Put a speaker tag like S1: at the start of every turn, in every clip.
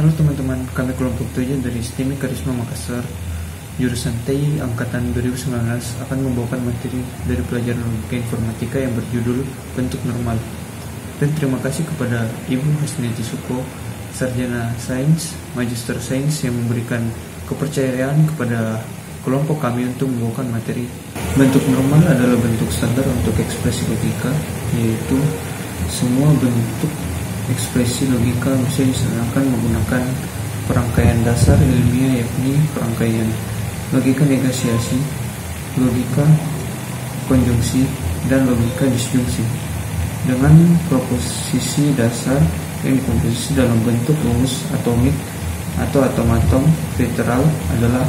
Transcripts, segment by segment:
S1: Halo teman-teman, kami kelompok 7 dari STIMI Karisma Makassar, jurusan TI Angkatan 2019 akan membawakan materi dari pelajaran logika informatika yang berjudul bentuk normal. Dan terima kasih kepada Ibu Hasnati Suko, Sarjana Sains, Magister Sains yang memberikan kepercayaan kepada kelompok kami untuk membawakan materi. Bentuk normal adalah bentuk standar untuk ekspresi logika, yaitu semua bentuk ekspresi logika bisa diserahkan menggunakan perangkaian dasar ilmiah, yakni perangkaian logika negasiasi, logika konjungsi, dan logika disjungsi dengan proposisi dasar yang dikomposisi dalam bentuk rumus atomik atau atom-atom. Literal adalah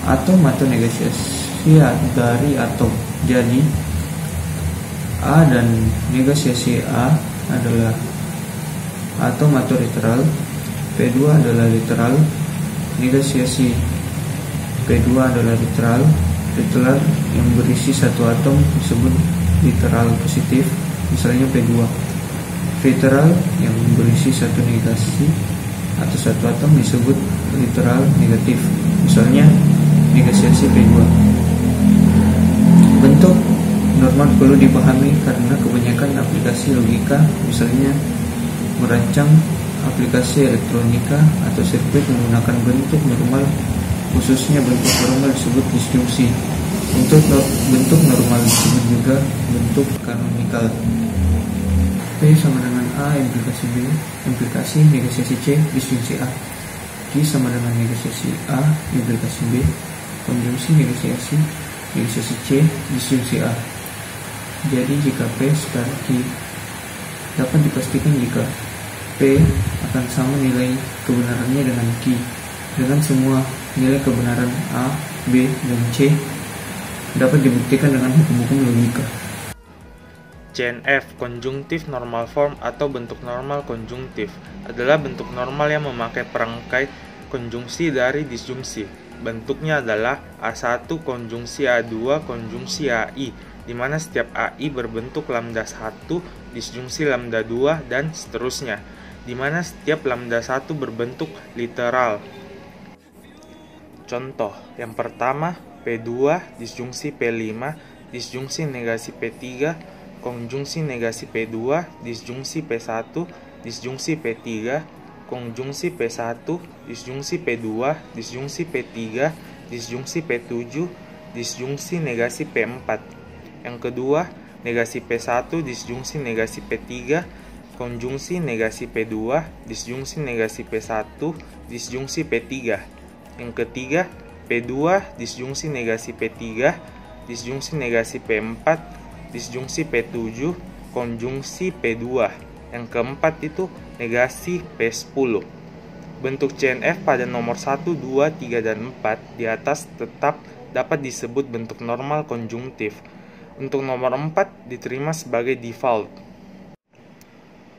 S1: atom atau negasiasi dari atom. Jadi A dan negasiasi A adalah atom atau literal. P2 adalah literal, negasiasi P2 adalah literal. Literal yang berisi satu atom disebut literal positif, misalnya P2. Literal yang berisi satu negasi atau satu atom disebut literal negatif, misalnya negasiasi P2. Bentuk normal perlu dipahami karena kebanyakan aplikasi logika, misalnya merancang aplikasi elektronika atau sirkuit, menggunakan bentuk normal, khususnya bentuk normal disebut disjungsi. Untuk bentuk normal disebut juga bentuk kanonikal. P sama dengan A implikasi B, implikasi negasiasi C disjungsi A. Q sama dengan negasiasi A implikasi B, konjungsi negasiasi C disjungsi A. Jadi jika P sekarang Q, dapat dipastikan jika P akan sama nilai kebenarannya dengan Q, dengan semua nilai kebenaran A, B, dan C dapat dibuktikan dengan hukum-hukum logika.
S2: CNF, konjungtif normal form atau bentuk normal konjungtif, adalah bentuk normal yang memakai perangkai konjungsi dari disjungsi. Bentuknya adalah A1 konjungsi A2 konjungsi AI, di mana setiap AI berbentuk lambda 1 disjungsi lambda 2 dan seterusnya, di mana setiap lambda 1 berbentuk literal. Contoh, yang pertama P2 disjungsi P5 disjungsi negasi P3 konjungsi negasi P2 disjungsi P1 disjungsi P3 konjungsi P1 disjungsi P2 disjungsi P3 disjungsi P7 disjungsi negasi P4. Yang kedua, negasi P1 disjungsi negasi P3 konjungsi negasi P2 disjungsi negasi P1 disjungsi P3. Yang ketiga, P2 disjungsi negasi P3 disjungsi negasi P4 disjungsi P7 konjungsi P2. Yang keempat itu negasi P10. Bentuk CNF pada nomor 1, 2, 3, dan 4 di atas tetap dapat disebut bentuk normal konjungtif. Untuk nomor 4 diterima sebagai default.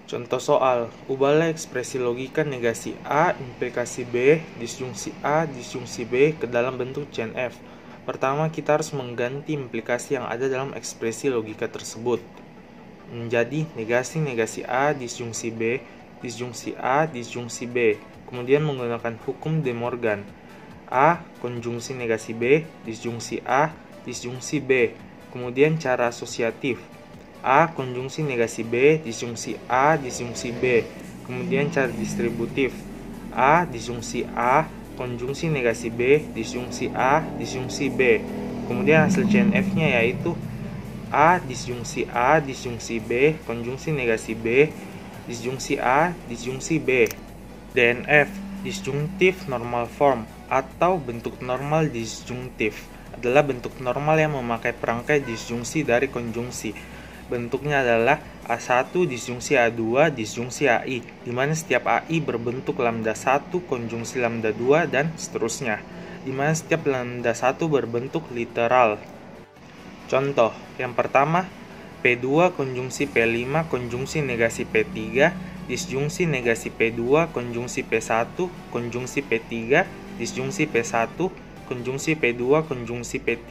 S2: Contoh soal, ubahlah ekspresi logika negasi A implikasi B disjungsi A disjungsi B ke dalam bentuk CNF. Pertama, kita harus mengganti implikasi yang ada dalam ekspresi logika tersebut menjadi negasi A disjungsi B disjungsi A disjungsi B. Kemudian menggunakan hukum De Morgan, A konjungsi negasi B disjungsi A disjungsi B. Kemudian cara asosiatif, A konjungsi negasi B disjungsi A disjungsi B. Kemudian cara distributif, A disjungsi A konjungsi negasi B disjungsi A disjungsi B. Kemudian hasil CNF-nya yaitu A disjungsi A disjungsi B konjungsi negasi B disjungsi A disjungsi B. DNF, disjungtif normal form atau bentuk normal disjungtif, adalah bentuk normal yang memakai perangkai disjungsi dari konjungsi. Bentuknya adalah A1 disjungsi A2 disjungsi AI, di mana setiap AI berbentuk lambda 1 konjungsi lambda 2 dan seterusnya, di mana setiap lambda 1 berbentuk literal. Contoh, yang pertama P2 konjungsi P5 konjungsi negasi P3 disjungsi negasi P2 konjungsi P1 konjungsi P3 disjungsi P1 konjungsi P2 konjungsi P3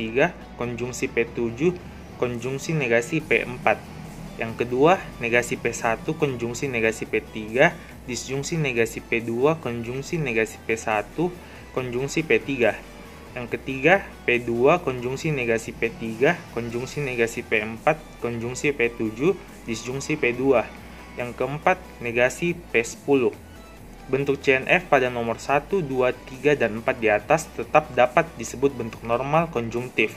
S2: konjungsi P7 konjungsi negasi P4. Yang kedua, negasi P1 konjungsi negasi P3 disjungsi negasi P2 konjungsi negasi P1 konjungsi P3. Yang ketiga, P2 konjungsi negasi P3 konjungsi negasi P4 konjungsi P7 disjungsi P2. Yang keempat, negasi P10. Bentuk CNF pada nomor 1, 2, 3, dan 4 di atas tetap dapat disebut bentuk normal konjungtif.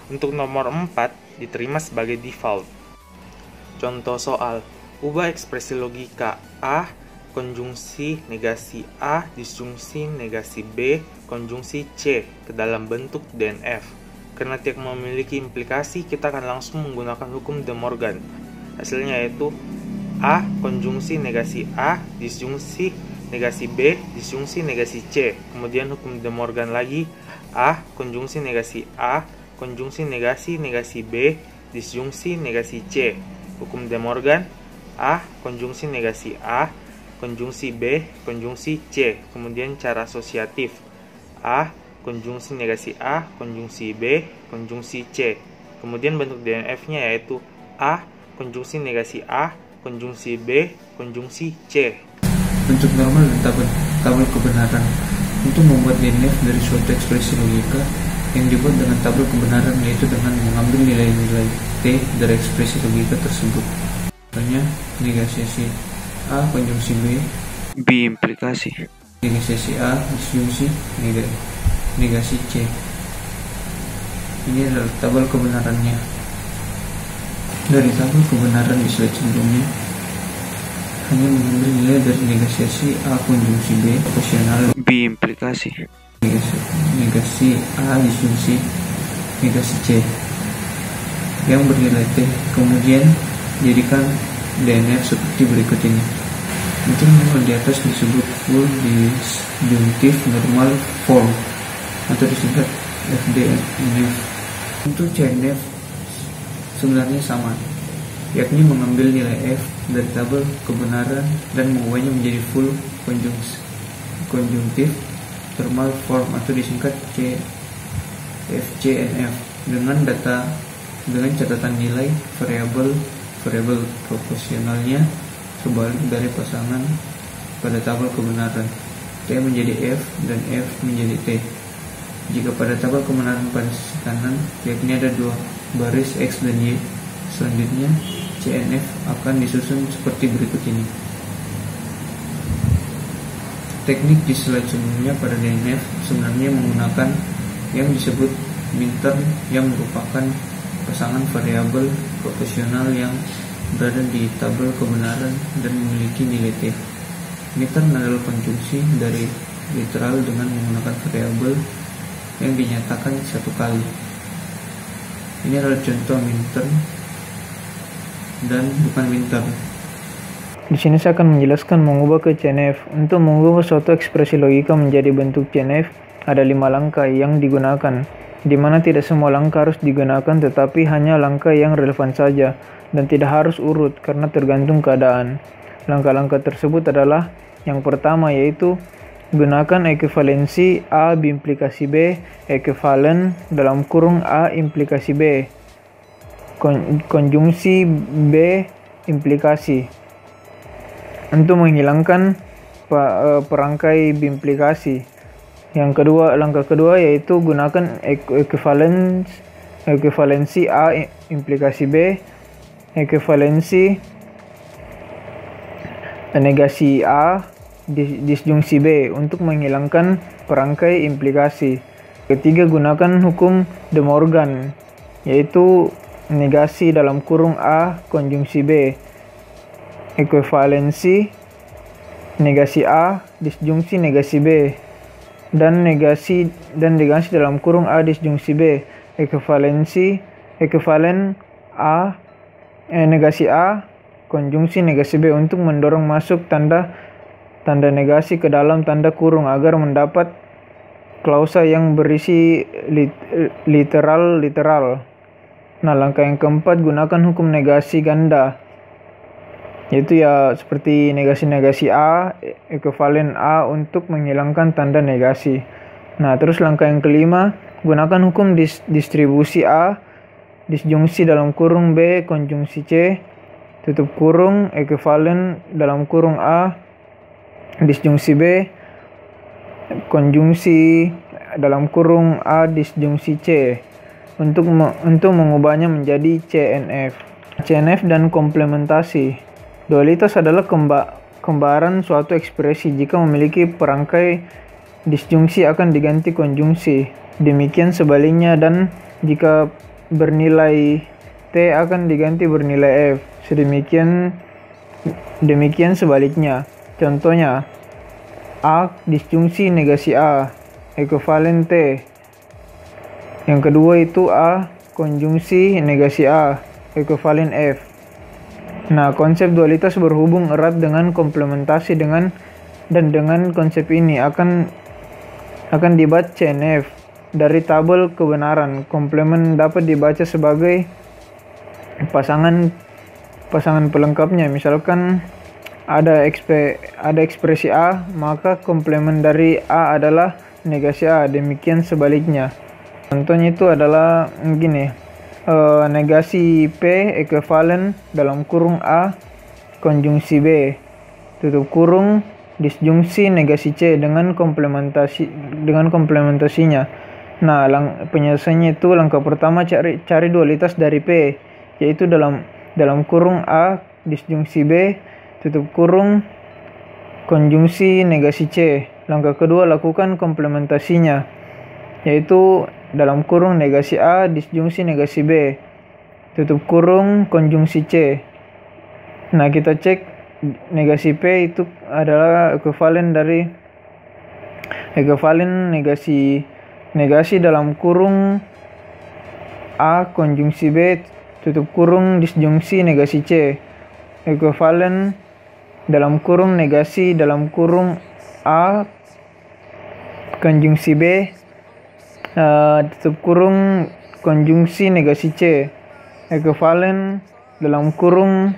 S2: Untuk nomor 4 diterima sebagai default. Contoh soal, ubah ekspresi logika A konjungsi negasi A disjungsi negasi B konjungsi C ke dalam bentuk DNF. Karena tidak memiliki implikasi, kita akan langsung menggunakan hukum De Morgan. Hasilnya yaitu A konjungsi negasi A disjungsi negasi B disjungsi negasi C. Kemudian hukum De Morgan lagi, A konjungsi negasi A konjungsi negasi B disjungsi negasi C. Hukum De Morgan, A konjungsi negasi A konjungsi B konjungsi C. Kemudian cara asosiatif, A konjungsi negasi A konjungsi B konjungsi C. Kemudian bentuk DNF-nya yaitu A konjungsi negasi A konjungsi B konjungsi C.
S1: Bentuk normal dan tabel kebenaran. Untuk membuat DNF dari suatu ekspresi logika yang dibuat dengan tabel kebenaran, yaitu dengan mengambil nilai-nilai T dari ekspresi logika tersebut. Contohnya, negasiasi A konjungsi B implikasi, negasiasi A disjungsi negasi C. Ini adalah tabel kebenarannya. Dari tabel kebenaran di slide sebelumnya, hanya mengambil nilai dari negasiasi A konjungsi B proporsional B implikasi, negasi A disjungsi negasi C yang bernilai T, kemudian jadikan DNF seperti berikut ini. Untuk nomor di atas disebut full disjunctive normal form atau disingkat FDNF. Untuk CNF sebenarnya sama, yakni mengambil nilai F dari tabel kebenaran dan mengubahnya menjadi full conjunctive normal form atau disingkat FCNF dengan catatan nilai variabel proporsionalnya sebalik dari pasangan pada tabel kebenaran. T menjadi F dan F menjadi T. Jika pada tabel kebenaran pada sisi kanan, yakni ada dua baris X dan Y, selanjutnya CNF akan disusun seperti berikut ini. Teknik di slide sebelumnya pada DNF sebenarnya menggunakan yang disebut minterm, yang merupakan pasangan variabel proporsional yang berada di tabel kebenaran dan memiliki nilai T. Minterm adalah konjungsi dari literal dengan menggunakan variabel yang dinyatakan satu kali. Ini adalah contoh minterm dan bukan minterm.
S3: Di sini saya akan menjelaskan mengubah ke CNF. Untuk mengubah suatu ekspresi logika menjadi bentuk CNF, ada 5 langkah yang digunakan, di mana tidak semua langkah harus digunakan, tetapi hanya langkah yang relevan saja dan tidak harus urut karena tergantung keadaan. Langkah-langkah tersebut adalah yang pertama, yaitu gunakan ekuivalensi A biimplikasi B, ekuivalen dalam kurung A implikasi B, konjungsi B implikasi, untuk menghilangkan perangkai biimplikasi. Langkah kedua yaitu gunakan ekuivalensi A implikasi B, ekuivalensi negasi A disjungsi B untuk menghilangkan perangkai implikasi. Ketiga, gunakan hukum De Morgan, yaitu negasi dalam kurung A konjungsi B, ekuivalensi negasi A disjungsi negasi B, dan negasi dalam kurung A disjungsi B, ekuivalen A negasi A konjungsi negasi B untuk mendorong masuk tanda negasi ke dalam tanda kurung agar mendapat klausa yang berisi literal. Nah, langkah yang keempat, gunakan hukum negasi ganda, yaitu ya seperti negasi A, ekuivalen A untuk menghilangkan tanda negasi. Nah, terus langkah yang kelima, gunakan hukum distribusi A disjungsi dalam kurung B konjungsi C tutup kurung ekuivalen dalam kurung A disjungsi B konjungsi dalam kurung A disjungsi C untuk mengubahnya menjadi CNF. CNF dan komplementasi. Dualitas adalah kembaran suatu ekspresi. Jika memiliki perangkai disjungsi akan diganti konjungsi. Demikian sebaliknya, dan jika bernilai T akan diganti bernilai F. Demikian sebaliknya. Contohnya, A disjungsi negasi A ekuivalen T. Yang kedua itu A konjungsi negasi A ekuivalen F. Nah, konsep dualitas berhubung erat dengan komplementasi dengan konsep ini akan dibaca CNF. Dari tabel kebenaran, komplement dapat dibaca sebagai pasangan pelengkapnya. Misalkan ada ekspresi A, maka komplement dari A adalah negasi A. Demikian sebaliknya. Contohnya itu adalah begini. Negasi P ekuivalen dalam kurung A konjungsi B tutup kurung disjungsi negasi C dengan komplementasinya. Nah, penyelesaiannya itu langkah pertama cari dualitas dari P, yaitu dalam kurung A disjungsi B tutup kurung konjungsi negasi C. Langkah kedua lakukan komplementasinya, yaitu dalam kurung negasi A disjungsi negasi B tutup kurung konjungsi C. Nah, kita cek negasi P itu adalah ekuivalen negasi dalam kurung A konjungsi B tutup kurung disjungsi negasi C ekuivalen dalam kurung negasi dalam kurung A konjungsi B tutup kurung konjungsi negasi C ekuivalen dalam kurung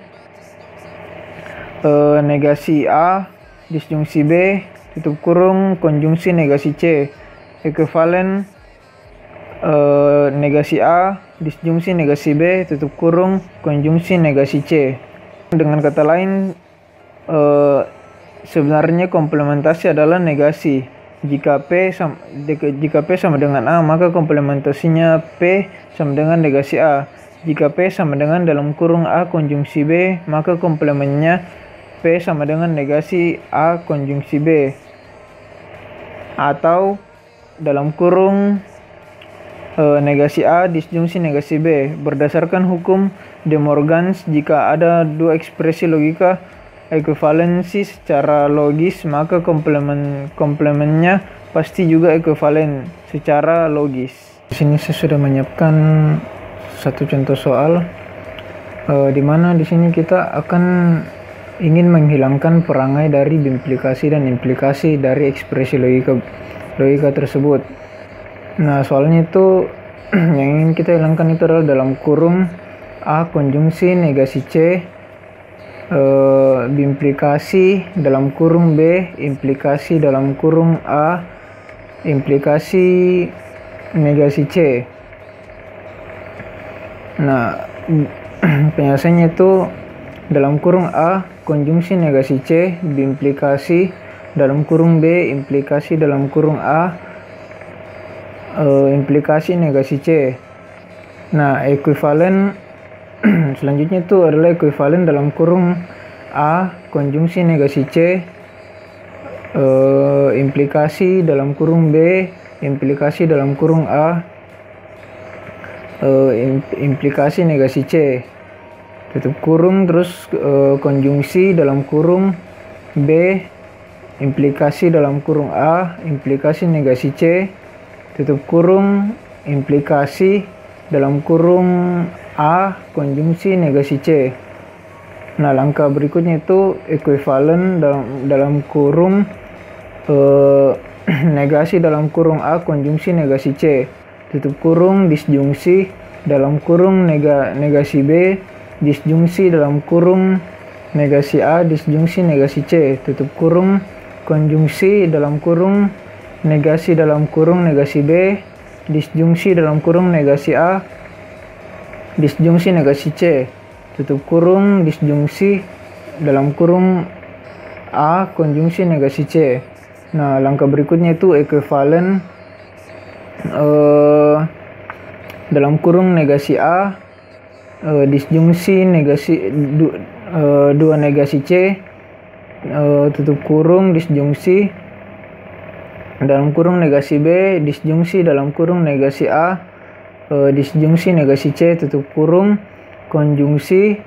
S3: negasi A disjungsi B tutup kurung konjungsi negasi C ekuivalen negasi A disjungsi negasi B tutup kurung konjungsi negasi C. Dengan kata lain, sebenarnya komplementasi adalah negasi. Jika P sama dengan A, maka komplementasinya P sama dengan negasi A. Jika P sama dengan dalam kurung A konjungsi B, maka komplementnya P sama dengan negasi A konjungsi B. Atau dalam kurung negasi A disjungsi negasi B. Berdasarkan hukum De Morgans, jika ada dua ekspresi logika ekuivalensi secara logis, maka komplementnya pasti juga ekuivalen secara logis. Di sini saya sudah menyiapkan satu contoh soal di mana di sini kita akan ingin menghilangkan perangai dari implikasi dan implikasi dari ekspresi logika tersebut. Nah, soalnya itu yang ingin kita hilangkan itu adalah dalam kurung A konjungsi negasi C implikasi dalam kurung B implikasi dalam kurung A implikasi negasi C. Nah, penyelesaiannya itu dalam kurung A konjungsi negasi C implikasi dalam kurung B implikasi dalam kurung A implikasi negasi C. Nah, ekuivalen selanjutnya itu adalah ekuivalen dalam kurung A konjungsi negasi C implikasi dalam kurung B implikasi dalam kurung A implikasi negasi C tutup kurung terus konjungsi dalam kurung B implikasi dalam kurung A implikasi negasi C tutup kurung implikasi dalam kurung A konjungsi negasi C. Nah, langkah berikutnya itu ekuivalen dalam kurung negasi dalam kurung A konjungsi negasi C tutup kurung disjungsi dalam kurung negasi B disjungsi dalam kurung negasi A disjungsi negasi C tutup kurung konjungsi dalam kurung negasi B disjungsi dalam kurung negasi A disjungsi negasi C tutup kurung disjungsi dalam kurung A konjungsi negasi C. Nah, langkah berikutnya itu ekuivalen dalam kurung negasi A disjungsi dua negasi C tutup kurung disjungsi dalam kurung negasi B disjungsi dalam kurung negasi A disjungsi negasi C tutup kurung konjungsi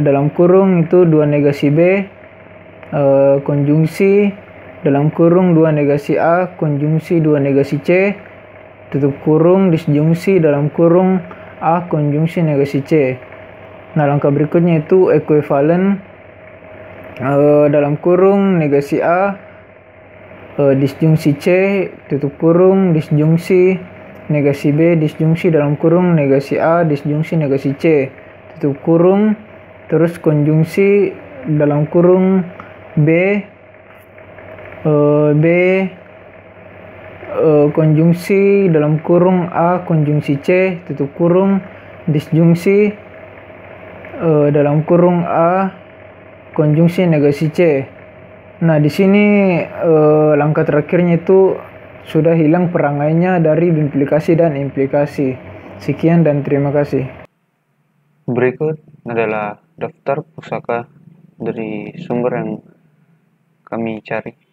S3: dalam kurung itu dua negasi B konjungsi dalam kurung dua negasi A konjungsi dua negasi C tutup kurung disjungsi dalam kurung A konjungsi negasi C. Nah, langkah berikutnya itu ekuivalen dalam kurung negasi A disjungsi C tutup kurung disjungsi negasi B disjungsi dalam kurung negasi A disjungsi negasi C tutup kurung terus konjungsi dalam kurung B konjungsi dalam kurung A konjungsi C tutup kurung disjungsi dalam kurung A konjungsi negasi C. Nah, di sini langkah terakhirnya itu sudah hilang perangainya dari implikasi dan implikasi. Sekian dan terima kasih.
S4: Berikut adalah daftar pusaka dari sumber yang kami cari.